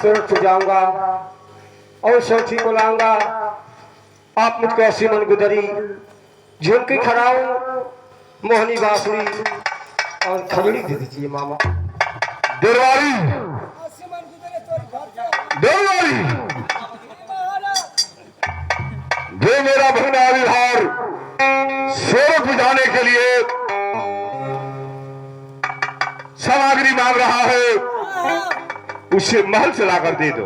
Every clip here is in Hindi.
सूरत जाऊंगा और सोची को लाऊंगा। आप मुझको ऐसी मन गुदरी झुमकी खड़ाऊं, मोहनी बांसुरी और खजड़ी दे दीजिए मामा। दरबारी दरबारी जो मेरा भगना विहार सूरत बुझाने के लिए सामग्री मांग रहा है, उसे महल से लाकर दे दो।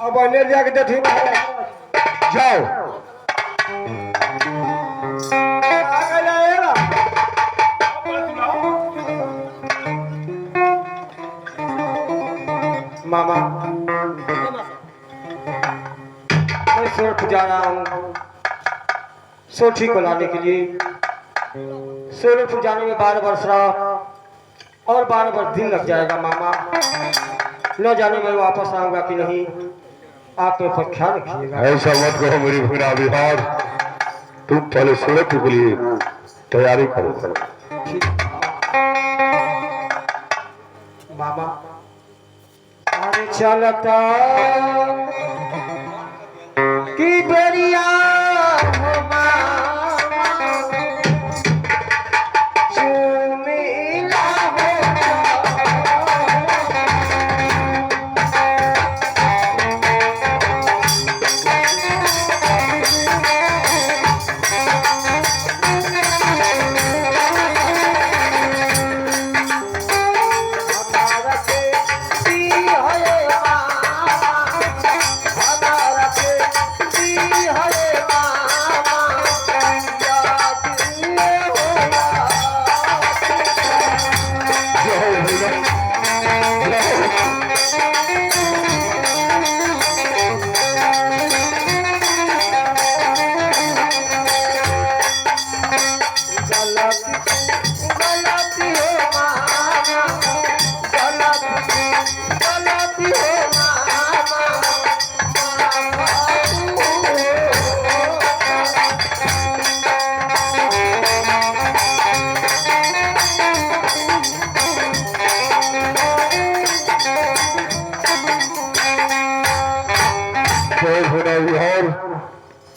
अब अन्य जाके देखिए जाओ। मामा मैं सूरत जा रहा हूँ सोठी को लाने के लिए। सूरत जाने में 12 वर्ष रात और 12 वर्ष दिन लग जाएगा मामा। न जाने मैं वापस आऊंगा कि नहीं, आप मेरे पर ख्याल रखिएगा। ऐसा मत कहो मेरी भगना विहार, तुम पहले सूरत के लिए तैयारी करो। मामा अरे चलता कि बेरिया हो मामा, चुमिला हो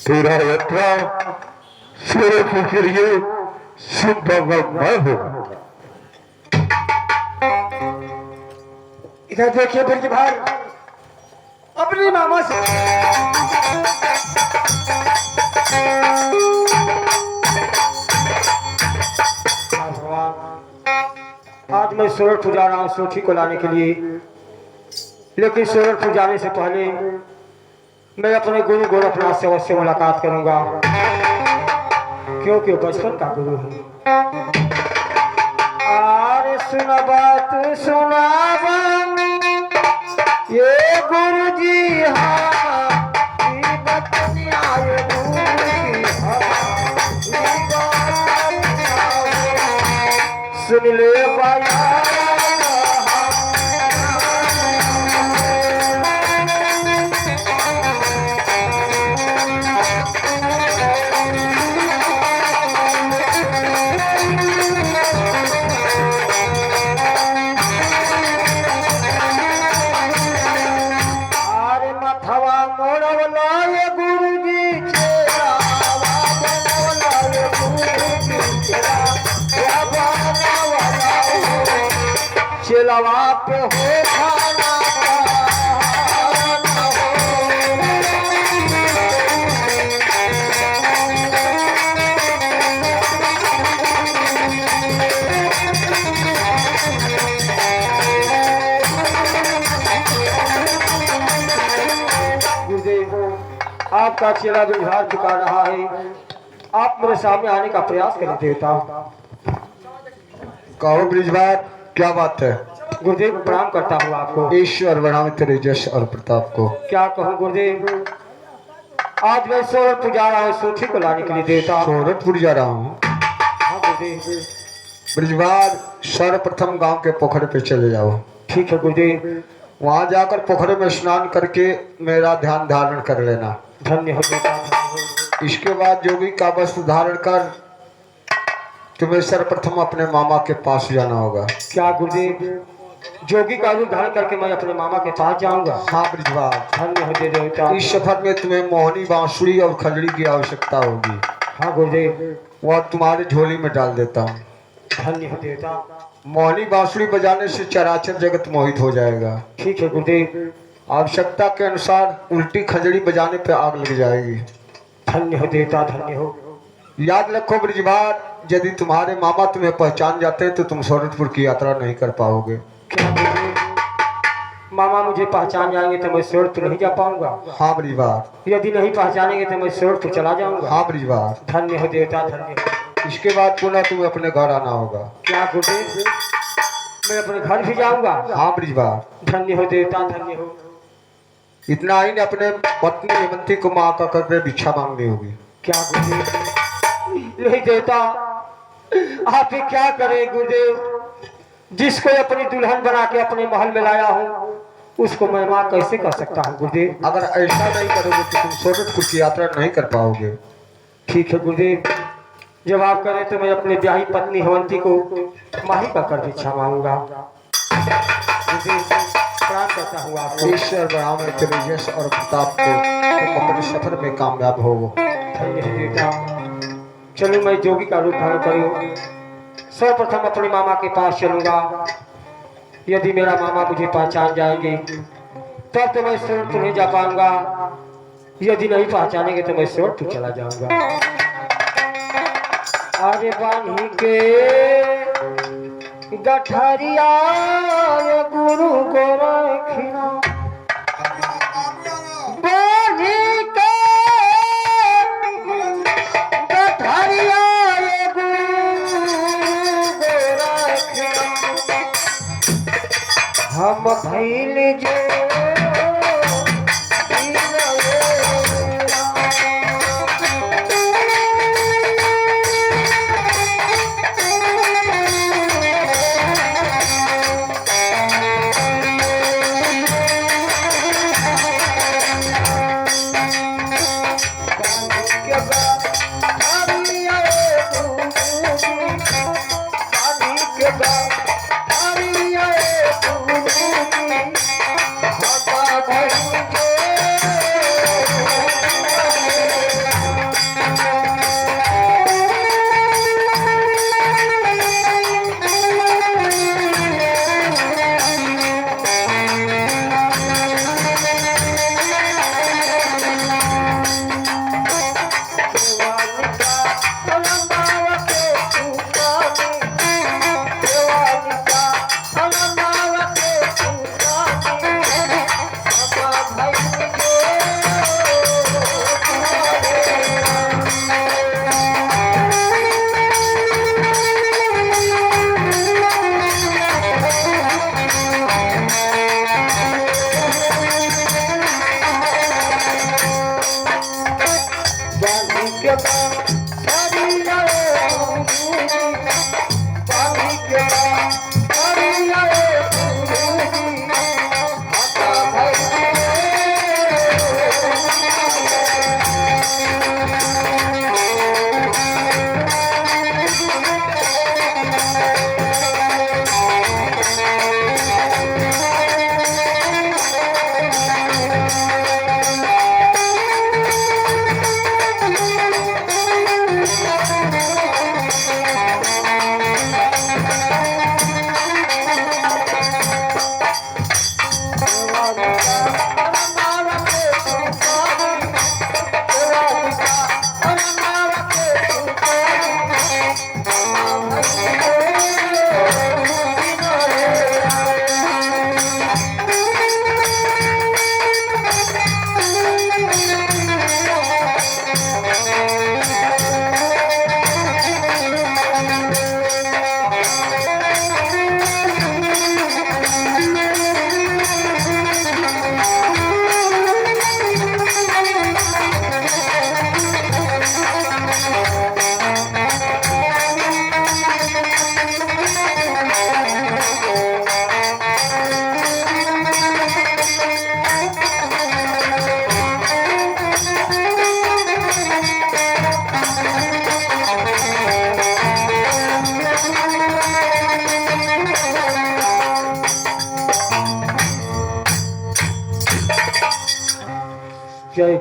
तेरा यात्रा सूरत के लिए शुभमय हो। इधर देखिए ब्रिज भाई अपने मामा से आज मैं सूरत जा रहा हूँ सोठी को लाने के लिए, लेकिन सूरत जाने से पहले मैं अपने गुरु गोरखनाथ से अवश्य मुलाकात करूंगा, क्योंकि बचपन का गुरु है। अरे सुना बात सुनावा ये गुरु जी सुन ले पाया चलवा पे हो खाना आपका चेला बिहार चुका रहा है, आप मेरे सामने आने का प्रयास करें देवता। कहो ब्रिजभार क्या बात है? गुरुदेव प्रणाम करता हूँ आपको। ईश्वर बढ़ावे तेरे यश और प्रताप को। क्या कहूँ गुरुदेव, आज मैं सूरतपुर जा रहा हूँ सोठी को लाने के लिए देवता। सूरतपुर जा रहा हूँ? हाँ गुरुदेव। ब्रिजभार सर्वप्रथम गांव के पोखरे पे चले जाओ। ठीक है गुरुदेव। वहां जाकर पोखरे में स्नान करके मेरा ध्यान धारण कर लेना। धन्य हो बेटा। इसके बाद जोगी का वस्त्र धारण कर तुम्हें सर्वप्रथम अपने मामा के पास जाना होगा। क्या गुरुदेव, जोगी का रूप धारण करके मैं अपने मामा के पास जाऊंगा? हाँ ब्रिजवार, धन्य हो देवता। इस सफर में तुम्हें मोहनी बांसुरी और खजड़ी की आवश्यकता होगी। हाँ गुरुदेव, वह तुम्हारी झोली में डाल देता हूँ। धन्य हो देवता। मोहनी बांसुरी बजाने से चराचर जगत मोहित हो जाएगा। ठीक है गुरुदेव। आवश्यकता के अनुसार उल्टी खजड़ी बजाने पे आग लग जाएगी। धन्य हो देवता, धन्य हो। याद रखो ब्रिजवार, यदि तुम्हारे मामा तुम्हें पहचान जाते हैं तो तुम सोरठपुर की यात्रा नहीं कर पाओगे। क्या गुरुदेव, मामा मुझे पहचान जाएंगे तो मैं सोरठपुर नहीं जा पाऊंगा? हाँ ब्रिजवार। यदि नहीं पहचानेंगे तो मैं सोरठपुर चला जाऊंगा। हाँ ब्रिजवार। धन्य हो देवता, धन्य हो। इसके बाद पुनः तुम्हें अपने घर आना होगा। क्या गुरुदेव, मैं अपने घर भी जाऊंगा? हाँ ब्रिजवार। धन्य हो देवता, धन्य हो। इतना ही नहीं, अपने पत्नी हेमंती को माँ का करके भिक्षा मांगनी होगी। क्या गुरुदेव, नहीं देवता, आप ही क्या करें गुरुदेव, जिसको अपनी दुल्हन बना के अपने महल में लाया हूँ उसको मैं माँ कैसे कर सकता हूँ गुरुदेव? अगर ऐसा नहीं करोगे तो तुम सोरठपुर की यात्रा नहीं कर पाओगे। ठीक है गुरुदेव, जब आप करें तो मैं अपनी ब्याही पत्नी हेमंती को माही का कर भिक्षा मांगूंगा। गुरुदेव, प्रणाम करता हूँ आपको। ईश्वर बढ़ावे तेरे यश और प्रताप को, तुम अपने सफर में कामयाब हो। धन्य है देवता। चलो मैं जोगी का रूप धारण करूँ, सर्वप्रथम अपने मामा के पास चलूंगा। यदि मेरा मामा मुझे पहचान जाएंगे तब तो मैं सोरठपुर नहीं जा पाऊंगा। यदि नहीं पहचानेंगे तो मैं सोरठपुर चला जाऊंगा। अरे बान्ही के गठरिया गुरु को रखना, बान्ही के गठरिया गुरु को रखना, हम भैल जो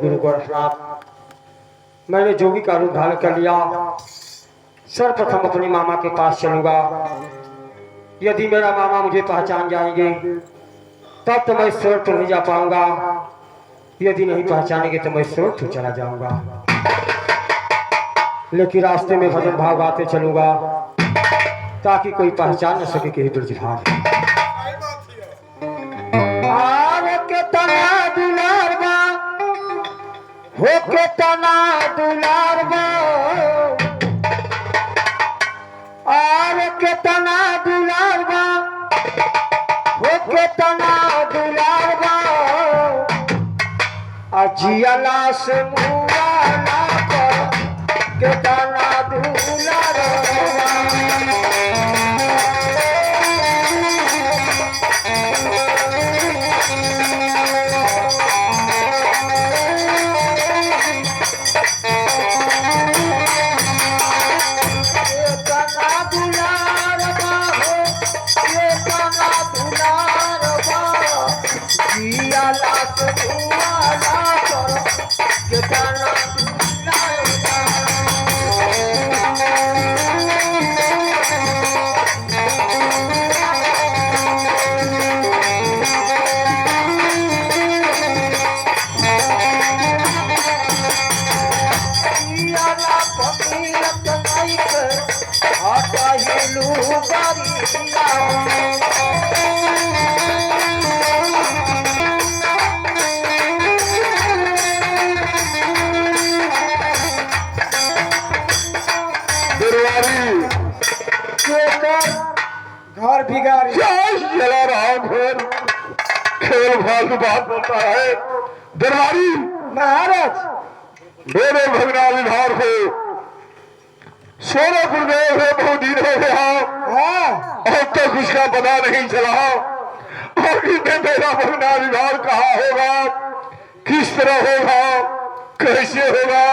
गुरु गोरखनाथ, मैंने जोगी का रूप धारण कर लिया। सर्वप्रथम अपने मामा के पास चलूंगा। यदि मेरा मामा मुझे पहचान जाएंगे तब तो मैं स्वर्ग तो नहीं जा पाऊंगा, यदि नहीं पहचानेंगे तो मैं स्वर्ग तो चला जाऊंगा। लेकिन रास्ते में भजन भाव गाते चलूंगा ताकि कोई पहचान न सके कि ब्रजभाग। आरे के तना दुलार बा, हो के तना दुलार बा, आरे के तना दुलार बा, हो के तना दुलार बा, अजियाला से मुआ ना कर के तना दुलार बा। घर बिगाड़ी चला रहा घर खेल फालतू बात बोलता है। दरबारी महाराज, मेरे भगना विभाग हो सोनापुर गए हुए बहुत दिन हो गया, अब तक उसका पता नहीं चला। और मेरा भगना विभाग कहाँ होगा, किस तरह होगा, कैसे होगा,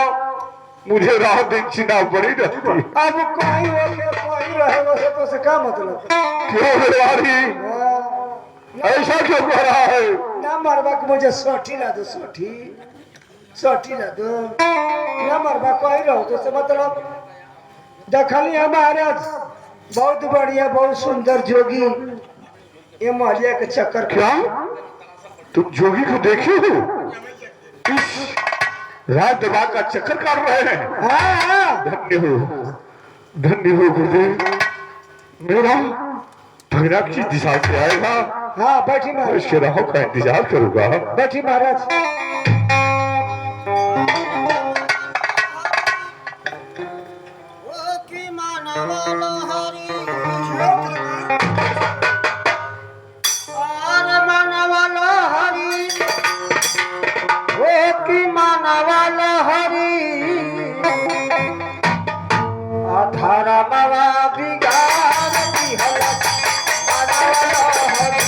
मुझे रात दिन चिंता पड़ी रहती। अब कोई हो के कोई रहे तो से क्या मतलब? क्यों दरबारी ऐसा क्यों कह रहा है? ना मरबा के मुझे सोठी ला दो, सोठी ला दो, ना मरबा कोई रहो तो से मतलब देखली हमारे बहुत बढ़िया बहुत सुंदर जोगी ये महलिया के चक्कर। क्या तुम जोगी को देखे हो? इस रात दिमाग का चक्कर काट रहे हैं। हाँ धन्य हो गुरुदेव। मेरा भगना किस दिशा से आएगा? हाँ बैठी महाराज, उसके राहों का इंतजार करूंगा। बैठी महाराज। धारा बाबा बिगाड़ दी हलक हरी।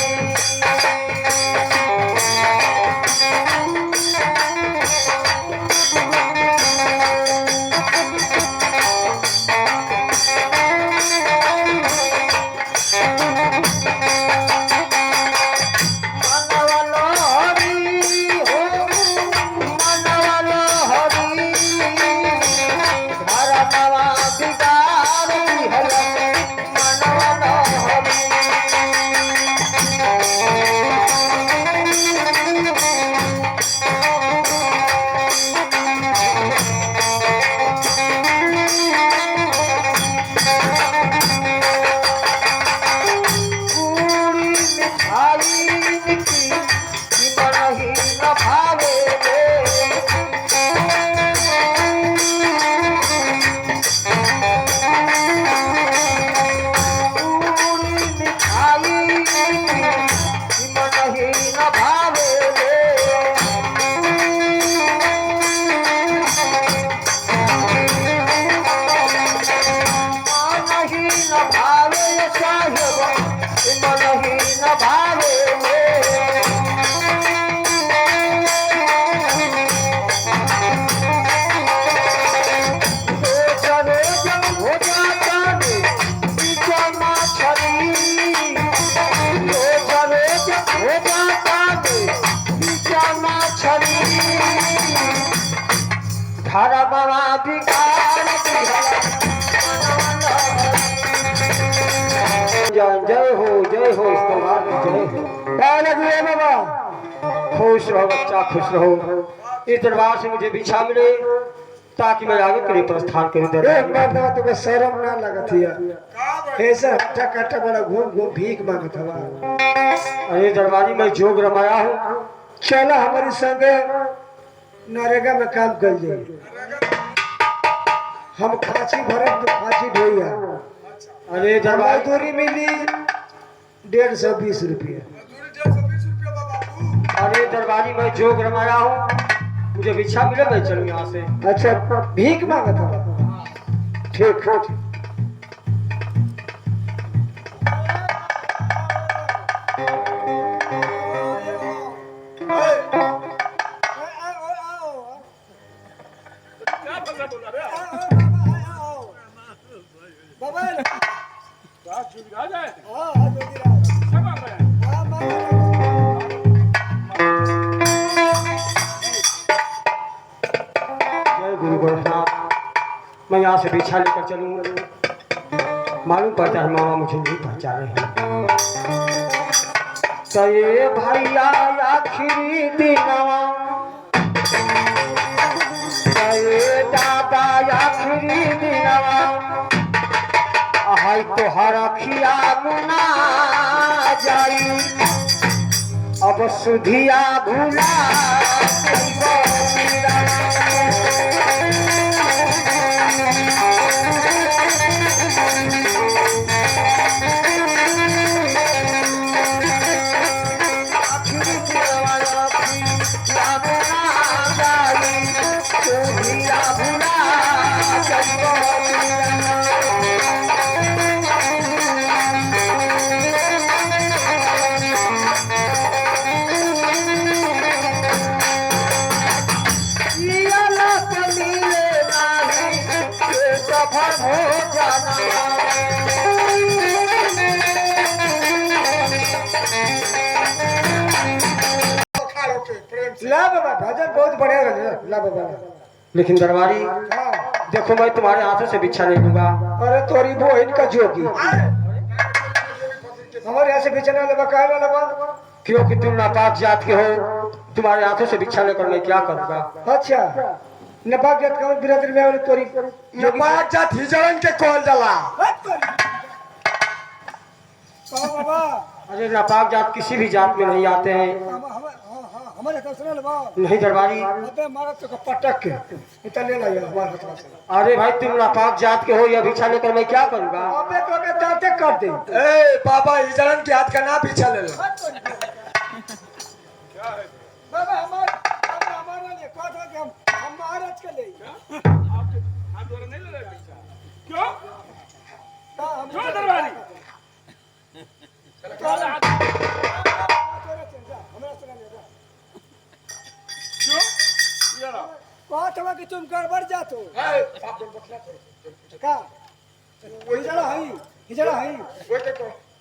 धारा बाबा भिखार जय हो इस दरबार में जय हो। क्या लगी है बाबा? खुश रहो बच्चा, खुश रहो। इस दरबार से मुझे भिक्षा मिले ताकि मैं आगे के लिए प्रस्थान करूं। एक बात ना तुझे शर्म ना लगत है ऐसा हट्टा कट्टा बड़ा घूम घूम भीख मांगत हवा। अरे दरबारी मैं जोग रमाया हूँ, चला हमारी संगे नरेगा में काम कर जाए। हम खांची भरे तो खांची ढोइया। अरे दरबारी मजदूरी मिली 120 रुपया। अरे दरबारी मैं जोग रमाया हूँ, मुझे भिक्षा मिले मैं चलूँ यहाँ से। अच्छा भीख मांगत हवा, ठीक ठीक। जय गुरु गोरखनाथ, मैं यहाँ से भिक्षा लेकर चलूँ। मालूम पड़ता है मामा मुझे नहीं पहचाने हैं। तो ये भैया आखिरी दिनवा, तो ये दादा आखिरी दिनवा, हाय तोहर अखिया मुना जाई, अब सुधिया भूला ला बाबा भजन बहुत बढ़िया रहे। ला बाबा लेकिन दरबारी हाँ। देखो मैं तुम्हारे हाथों से भिक्षा नहीं दूंगा। अरे तोरी वो इनका जोगी हमारे यहाँ से बिछना लगा कहा ना लगा। क्योंकि तुम नापाक जात के हो, तुम्हारे हाथों से भिक्षा लेकर मैं क्या करूंगा। अच्छा नपाक जात कौन बिरादरी में वाली तोरी नापाक जात हिजड़न के कॉल जला। बाबा अरे नापाक जात किसी भी जात में नहीं आते हैं। हमारे हाथ से लगा नहीं दरबारी, अबे मारा तो पटक के इतना ले लाया हमारे हाथ से। अरे भाई तुम नापाक जात के हो, यह भिक्षा लेकर मैं क्या करूंगा। अबे तो के दांते काट दे। ए बाबा हिजड़न के हाथ का ना पीछा ले लो। बाबा हमारा लिए कहा था कि हम महाराज के लिए आपके हाथ द्वारा नहीं ले रहे पीछा। क्यों? क्यों दरबारी? क्यों? ये रहा। कहा था कि तुम गड़बड़ जातो का हिजड़ा है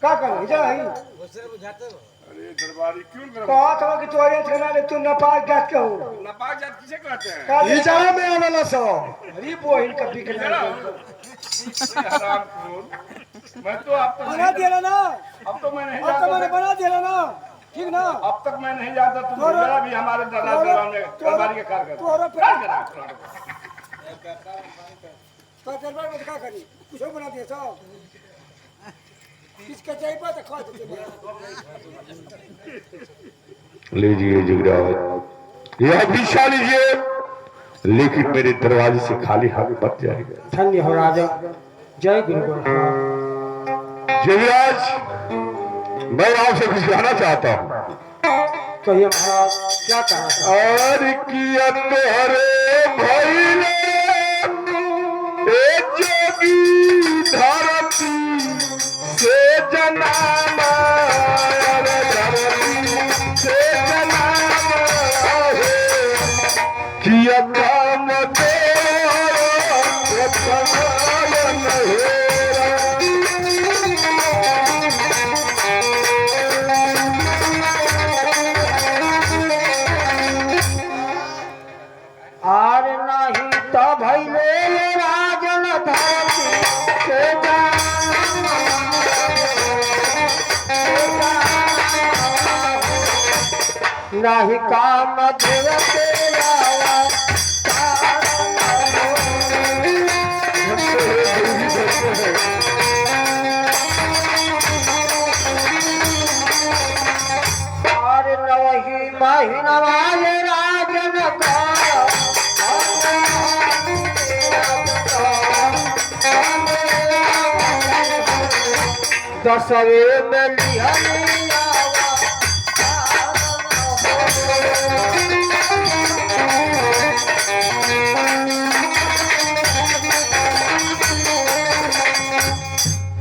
का कर हिजड़ा है। अरे दरबारी क्यों कर? कहा था कि तोरे ठेला ले तुम नपाक जात के हो। नापाक जात किसे कहते हैं? हिजड़ा में आवेला सो अरे वो इनका बिकना मैं तो अब तक बना दिया ना। अब तो मैं नहीं अब तो मैंने जानता। बना दिया ना, ठीक ना। अब तक मैं नहीं जानता तुम हिजड़ा भी हमारे दादा दरबार में दरबारी के कार्य करते तोरो क्या करा? का दरबार में क्या करी कुछ बना दिया सब किसका चाहिए पता खा देते। लीजिए जिगराज यह भिक्षा लीजिए, लेकिन मेरे दरवाजे से खाली हाथ मत जाएगा। धन्य हो राजा। जय गुरु गोरखनाथ। जिगराज मैं आपसे कुछ कहना चाहता हूँ। कहिए महाराज क्या कहना चाहते हैं? और किया तोहरे भइले ए जोगी धरती से जनामा धरती से जनामा किया काम आर नहीं धरती के नाही काम देव तेरा और नवही महीना वाले राजन का दसवे में लिया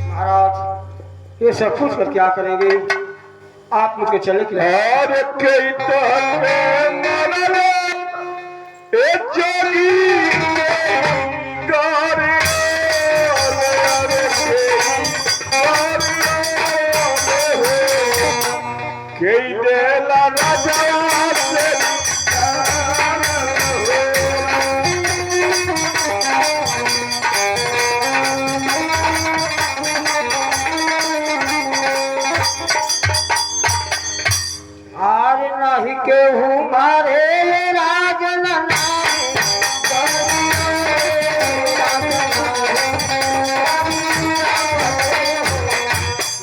महाराज ये सब पूछ कर क्या करेंगे आप मुझे चलने के लिए और कई तो हमें मनलो ए जोगी गारे कई देला राजा से आर नहीं केहू मारे राजन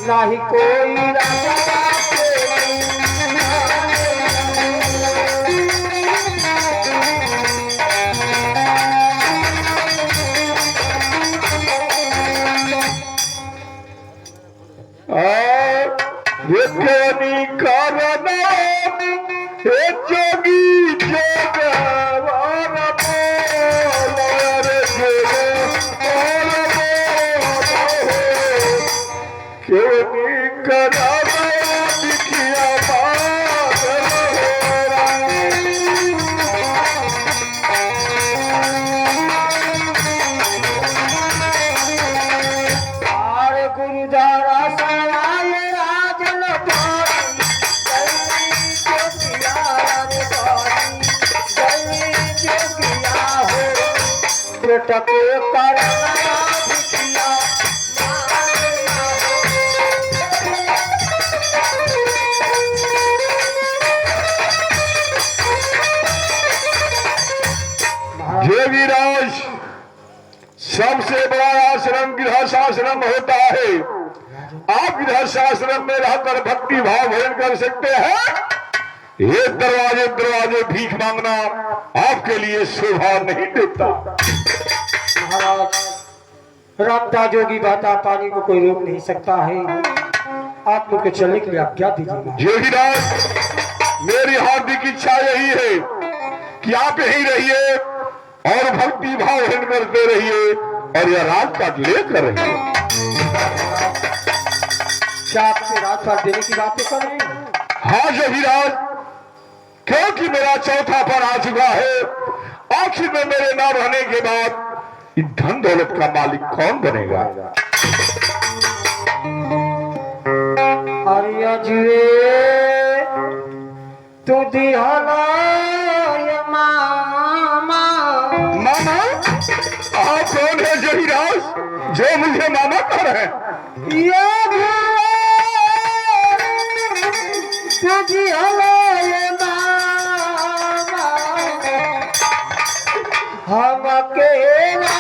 नहीं कोई राजा विज्ञानी कारण हे जोगी जोगवान बोल केनी करावे दिखिया आर गुरुद्वारा सवाल राजन टके देवीराज सबसे बड़ा आश्रम गृहस्थाश्रम होता है। आप गृहस्थाश्रम में रहकर भक्ति भाव भजन कर सकते हैं। ये दरवाजे दरवाजे भीख मांगना आपके लिए शोभा नहीं देता। महाराज रामता जोगी बाता पानी को कोई रोक नहीं सकता है। आप लोग के चलने के लिए आज्ञा दीजिए। जोगीराज मेरी हार्दिक इच्छा यही है कि आप यहीं रहिए और भक्ति भाव भजन करते रहिए और यह राजपाट लेकर रहिए। क्या आपके राजपाट देने की बातें कर रहे हैं? हाँ जोगीराज, क्योंकि मेरा चौथा पर आ चुका है। आखिर में मेरे ना रहने के बाद इस धन दौलत का मालिक कौन बनेगा? अरे जुए तू दिहला मामा मामा? आप कौन है जोगीराज जो मुझे मामा कर रहे हैं? तू दिहला मामा हम अकेला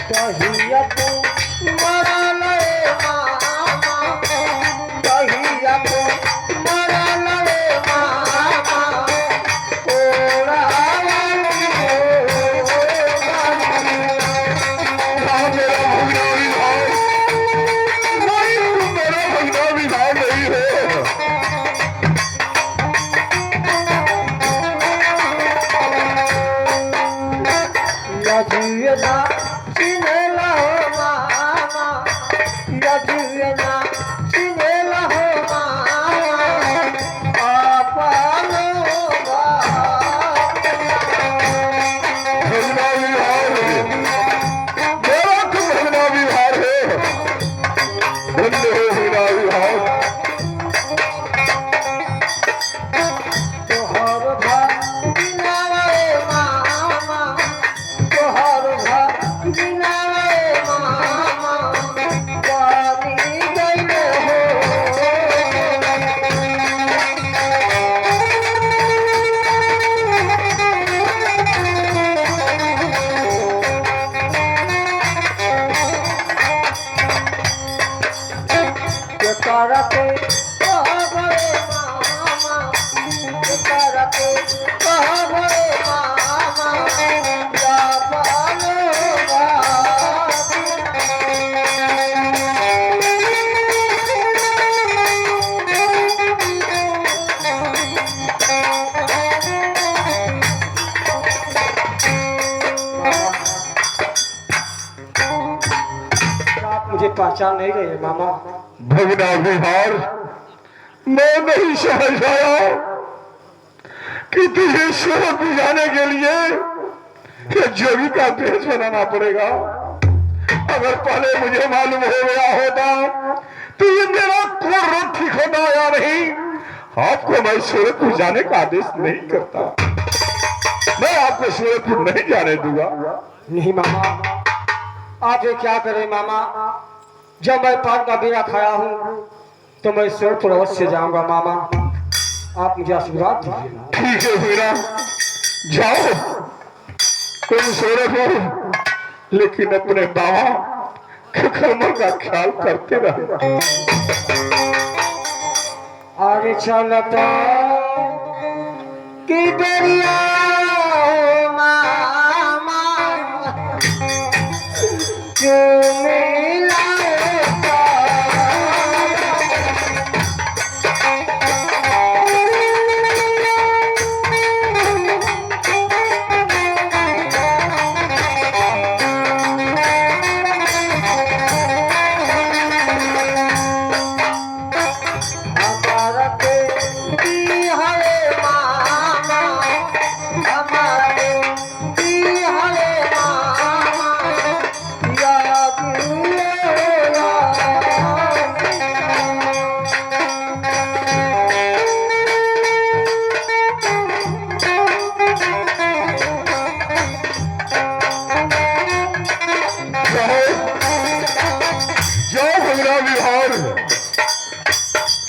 कहिया यजुना सिनेला हो मामा यजुना सिनेला हो मामा आपनो भगना विहार मेरा तो भगना विहार है। धन्य हो भगना विहार। तोहर भागिना रे मामा तोहर भागिना रे मामा पानी गइले हो के करते कहबे मामा के करते कहबे मामा या पालो आप मुझे पहचान नहीं रहे मामा। भगना विहार मैं नहीं समझ आया कि तुझे ईश्वर बुझाने के लिए ये जोगी का भेष बनाना पड़ेगा। अगर पहले मुझे मालूम हो गया होता तो ये मेरा कोर्ट ठीक होता या नहीं। आपको मैं सूरजपुर जाने का आदेश नहीं करता। मैं आपको सूरजपुर नहीं जाने दूंगा। नहीं मामा आप ये क्या करें मामा। जब मैं पान का बीड़ा खाया हूँ तो मैं सूरजपुर अवश्य जाऊंगा मामा। आप मुझे आशीर्वाद दीजिए ना। ठीक है वीरा जाओ तुम सूरजपुर, लेकिन अपने बाबा के कर्मों का ख्याल करते रहो। आगे चलता कि बेरिया हो मामा क्यों मिला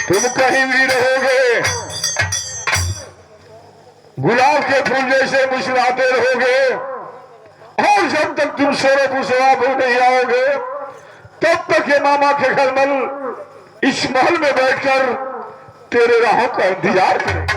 तुम कहीं भी रहोगे, गुलाब के फूल जैसे मुस्कुराते रहोगे, और जब तक तुम सूरजपुर से वापस नहीं आओगे तब तक ये मामा के घर में इस महल में बैठकर तेरे राहों का इंतजार करेंगे।